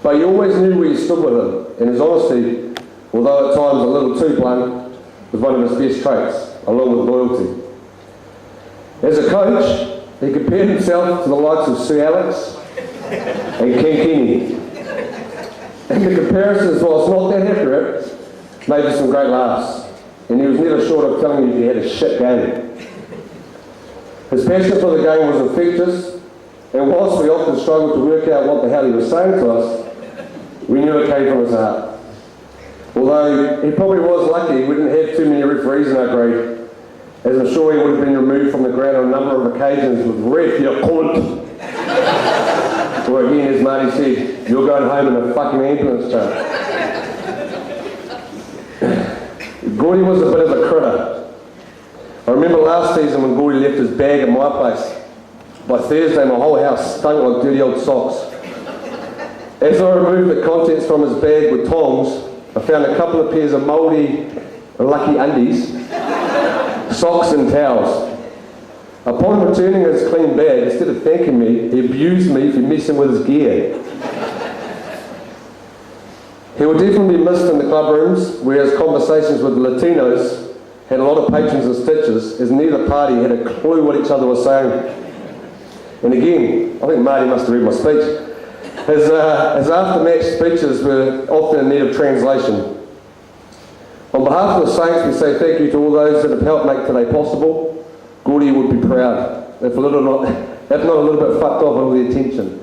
but you always knew where you stood with him, and his honesty, although at times a little too blunt, was one of his best traits, along with loyalty. As a coach, he compared himself to the likes of Sir Alex and Ken Kenny. And the comparisons, whilst not that accurate, made for some great laughs, and he was never short of telling you he had a shit game. His passion for the game was infectious, and whilst we often struggled to work out what the hell he was saying to us, we knew it came from his heart. Although he probably was lucky we didn't have too many referees in our grade, as I'm sure he would have been removed from the ground on a number of occasions with "ref, you cunt." Or again, as Marty said, "You're going home in a fucking ambulance, Joe." Gordy was a bit of a critter. I remember last season when Gordy left his bag at my place. By Thursday, my whole house stunk like dirty old socks. As I removed the contents from his bag with tongs, I found a couple of pairs of mouldy, lucky undies, socks and towels. Upon returning his clean bag, instead of thanking me, he abused me for messing with his gear. He will definitely be missed in the club rooms, whereas conversations with the Latinos had a lot of patrons and stitches, as neither party had a clue what each other was saying. And again, I think Marty must have read my speech. His after-match speeches were often in need of translation. On behalf of the Saints, we say thank you to all those that have helped make today possible. Gordy would be proud, if not a little bit fucked off with all the attention.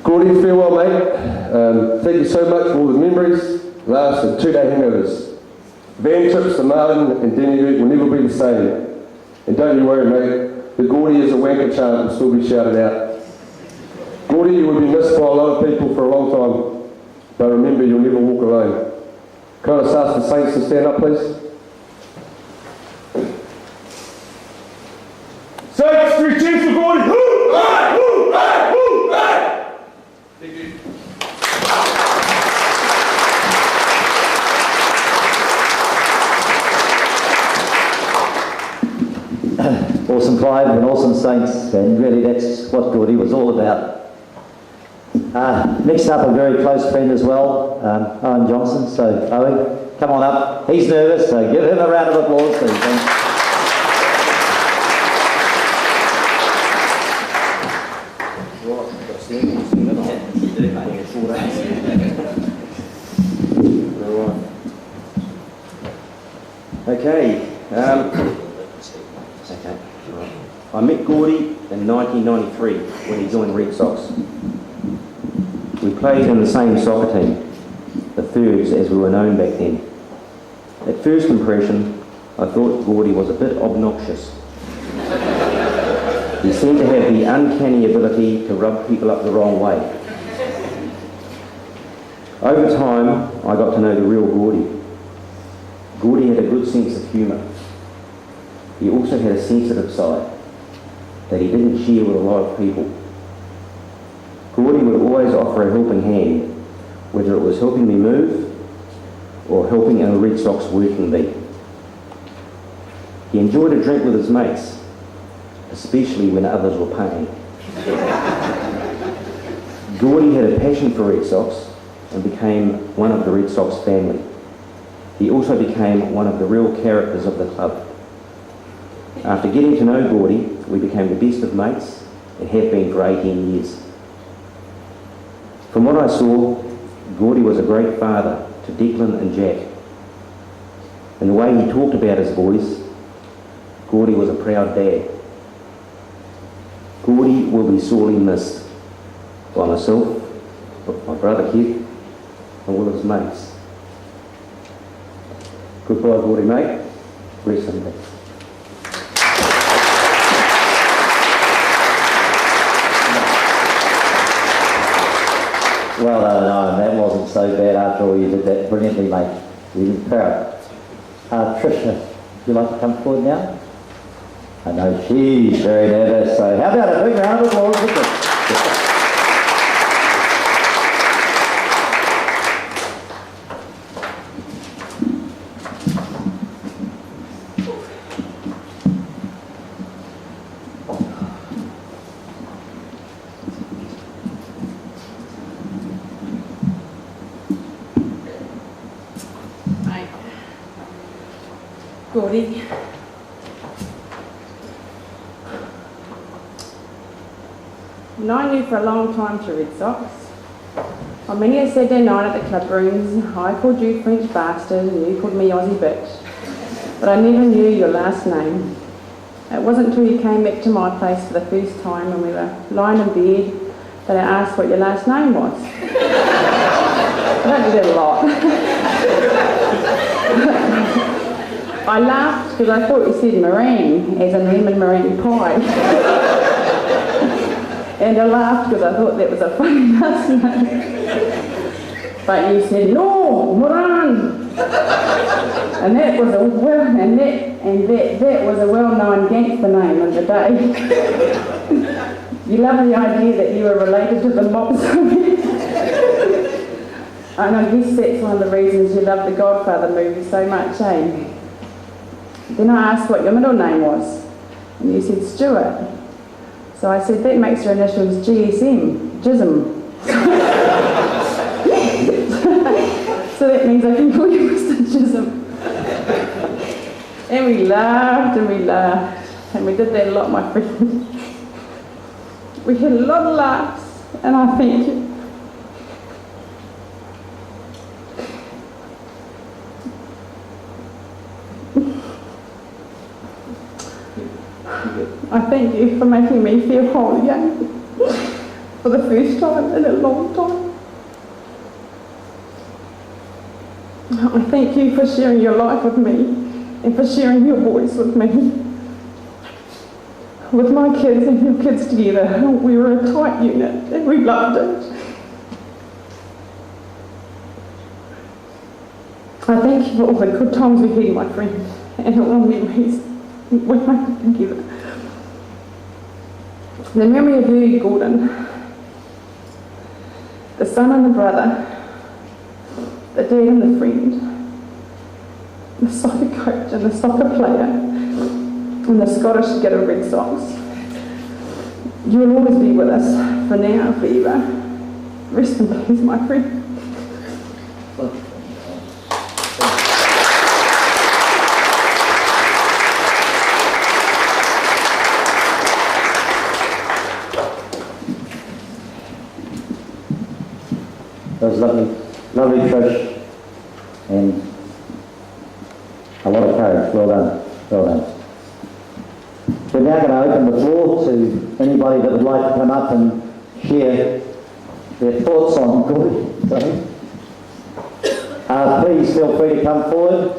Gordy, farewell, mate. Thank you so much for all the memories, laughs and 2-day hangovers. Van trips to Martin and Denny will never be the same. And don't you worry, mate, the Gordy is a wanker chant will still be shouted out. Gordy, you will be missed by a lot of people for a long time, but remember, you'll never walk alone. Can I just ask the Saints to stand up, please? Saints, 3 cheers for Gordy! Hoo-ray! Hoo-ray! Hoo-ray! Thank you. Awesome Clive and awesome Saints, and really that's what Gordy was all about. Next up, a very close friend as well, Owen Johnson. So Owen, come on up. He's nervous, so give him a round of applause, please. Okay. I met Gordy in 1993 when he joined Red Sox. We played in the same soccer team, the Thirds as we were known back then. At first impression, I thought Gordy was a bit obnoxious. He seemed to have the uncanny ability to rub people up the wrong way. Over time, I got to know the real Gordy. Gordy had a good sense of humour. He also had a sensitive side that he didn't share with a lot of people. Gordy would always offer a helping hand, whether it was helping me move or helping in a Red Sox working bee. He enjoyed a drink with his mates, especially when others were paying. Gordy had a passion for Red Sox and became one of the Red Sox family. He also became one of the real characters of the club. After getting to know Gordy, we became the best of mates and have been for 18 years. From what I saw, Gordy was a great father to Declan and Jack. And the way he talked about his boys, Gordy was a proud dad. Gordy will be sorely missed by myself, my brother Keith, and all of his mates. Goodbye, Gordy, mate. Rest in peace. Well done, Owen. That wasn't so bad after all. You did that brilliantly, mate. You were proud. Tricia, would you like to come forward now? I know she's very nervous, so how about a big round of applause for Tricia? Gordy. Known you for a long time through Red Sox. On many a Saturday night at the club rooms, I called you French bastard and you called me Aussie bitch. But I never knew your last name. It wasn't until you came back to my place for the first time when we were lying in bed that I asked what your last name was. I don't do that a lot. I laughed because I thought you said meringue, as in lemon meringue pie. And I laughed because I thought that was a funny last name. But you said, no, Moran. And that was a well-known gangster name of the day. You love the idea that you were related to the mob. And I guess that's one of the reasons you love the Godfather movie so much, eh? Then I asked what your middle name was, and you said Stuart. So I said, that makes your initials GSM, Jism. So that means I can call you Mr. Jism. And we laughed and we laughed, and we did that a lot, my friend. We had a lot of laughs, and I thank you. I thank you for making me feel whole again for the first time in a long time. I thank you for sharing your life with me and for sharing your voice with me. With my kids and your kids together, we were a tight unit and we loved it. I thank you for all the good times we had, my friend, and all the memories we made together. The memory of you, Gordon, the son and the brother, the dad and the friend, the soccer coach and the soccer player, and the Scottish Gidder Red Sox. You will always be with us, for now and forever. Rest in peace, my friend. That was lovely, lovely Trish, and a lot of courage. Well done, well done. We're now going to open the floor to anybody that would like to come up and share their thoughts on Gordy. Please feel free to come forward.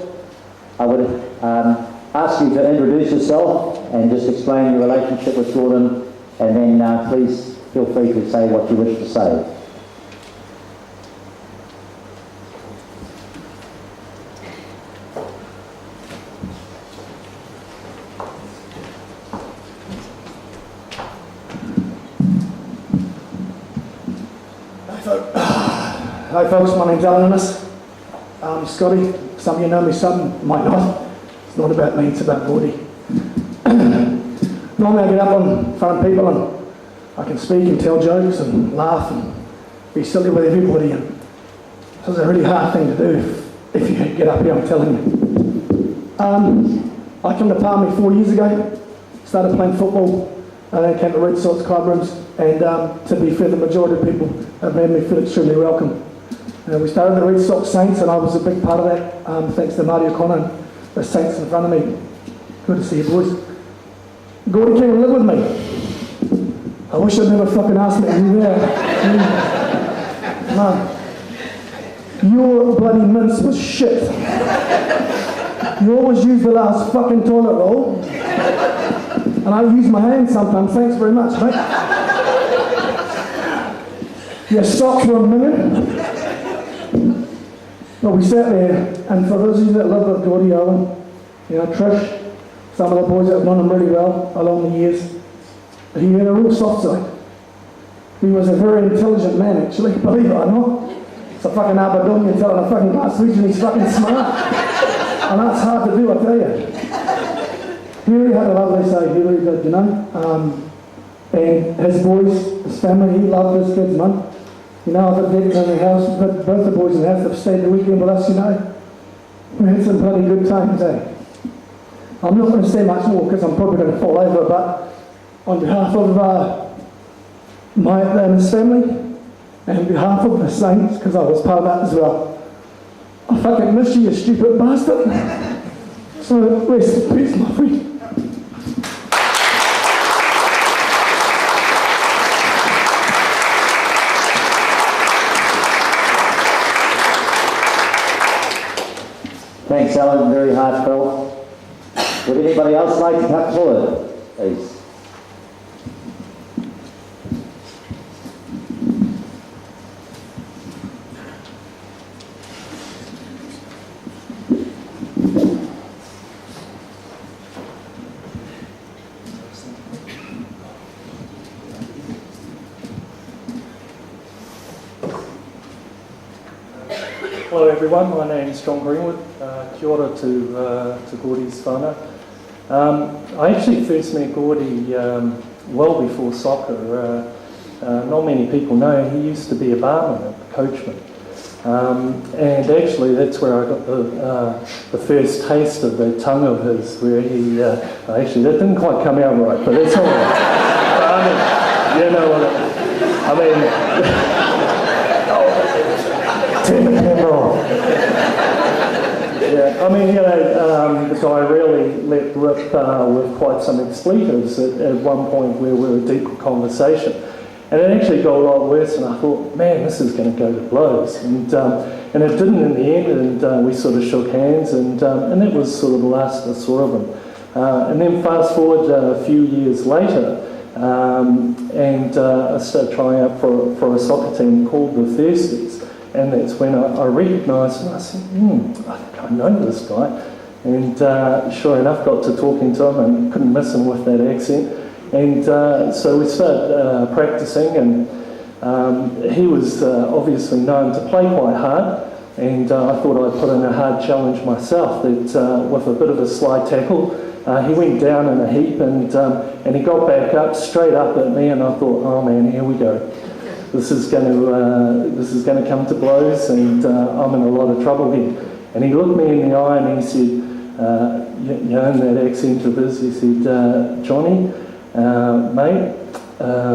I would ask you to introduce yourself and just explain your relationship with Gordon, and then please feel free to say what you wish to say. Hi folks, my name's Alan Innes. I'm Scotty. Some of you know me, some might not. It's not about me, it's about Gordy. Normally I get up in front of people and I can speak and tell jokes and laugh and be silly with everybody, and this is a really hard thing to do if you get up here, I'm telling you. I came to Palmy 4 years ago, started playing football, and then came to Red Sox club rooms, and to be fair, the majority of people have made me feel extremely welcome. We started the Red Sox Saints, and I was a big part of that, thanks to Marty O'Connor and the Saints in front of me. Good to see you, boys. Gordy came and lived with me. I wish I'd never fucking asked me to do that. No. Your bloody mince was shit. You always use the last fucking toilet roll. And I use my hands sometimes, thanks very much, mate. Your socks were a minute. But we sat there, and for those of you that love with Gordy, Owen, you know, Trish, some of the boys that have known him really well along the years, he had a real soft side. He was a very intelligent man, actually, believe it or not. It's a fucking Aberdonian telling a fucking glass region he's fucking smart. And that's hard to do, I tell you. He really had a lovely side, he really did, you know. And his boys, his family, he loved his kids, man. You know, I've been in the house, but both the boys in the house have stayed the weekend with us, you know. We had some bloody good times, eh? I'm not going to say much more because I'm probably going to fall over, but on behalf of my his family, and on behalf of the Saints, because I was part of that as well, I fucking miss you stupid bastard. So rest in peace, my friend. Thanks, Alan. Very heartfelt. Would anybody else like to come forward, please? Hello everyone, my name is John Greenwood. Kia ora to Gordy's whānau. I actually first met Gordy well before soccer. Not many people know he used to be a barman at the Coachman. And actually that's where I got the first taste of that tongue of his, where he, actually that didn't quite come out right, but that's all right. You know what I mean, turn the camera off. Yeah, I mean, you know, the guy really let rip with quite some expletives at one point where we were deep in conversation. And it actually got a lot worse, and I thought, man, this is going to go to blows. And it didn't in the end, and we sort of shook hands, and that was sort of the last I saw of him. And then fast forward a few years later, and I started trying out for a soccer team called the Thirsties. And that's when I recognised him. I said, I think I know this guy. And sure enough, got to talking to him and couldn't miss him with that accent. And so we started practising, and he was obviously known to play quite hard. And I thought I'd put in a hard challenge myself, that with a bit of a slide tackle, he went down in a heap, and he got back up, straight up at me, and I thought, oh man, here we go. This is going to come to blows, and I'm in a lot of trouble here. And he looked me in the eye and he said, in that accent of his, he said, Johnny, mate,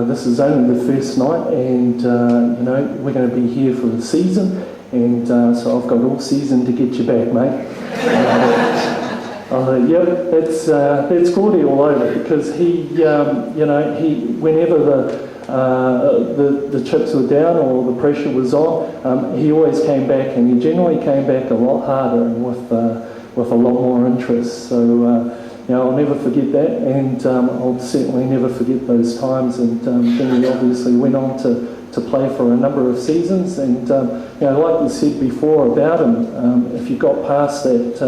this is only the first night, and we're going to be here for the season, and so I've got all season to get you back, mate. I thought, yep, that's Gordy all over, because he, whenever the chips were down or the pressure was on, he always came back, and he generally came back a lot harder and with a lot more interest. So I'll never forget that, and I'll certainly never forget those times. And then he obviously went on to play for a number of seasons. And like we said before about him, if you got past that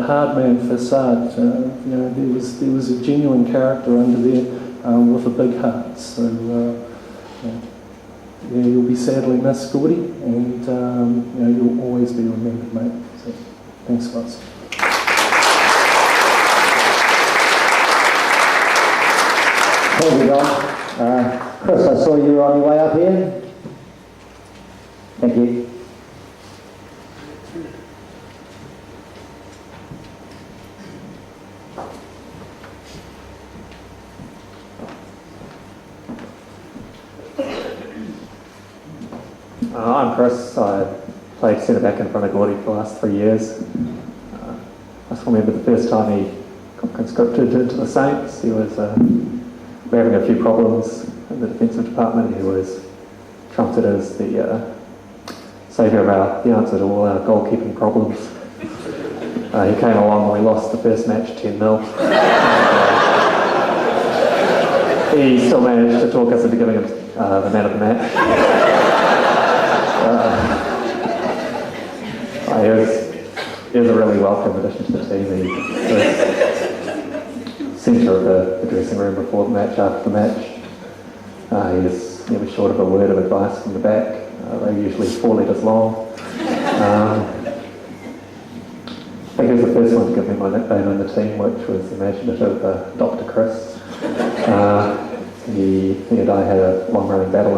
hard man facade, there was a genuine character under there. With a big heart. So, you'll be sadly missed, Gordy, and you'll always be remembered, mate. So, thanks, guys. Thank you, John. Chris, I saw you were on your way up here. Thank you. I'm Chris. I played centre back in front of Gordy for the last 3 years. I still remember the first time he got conscripted into the Saints. He was we were having a few problems in the defensive department. He was trumpeted as the saviour of the answer to all our goalkeeping problems. He came along when we lost the first match 10-0. He still managed to talk us into giving him the man of the match. He was a really welcome addition to the team. He was centre of the dressing room before the match, after the match. He was never short of a word of advice from the back. They were usually 4 letters long. I think he was the first one to give me my nickname in the team, which was imaginative, Dr. Chris. He and I had a long-running battle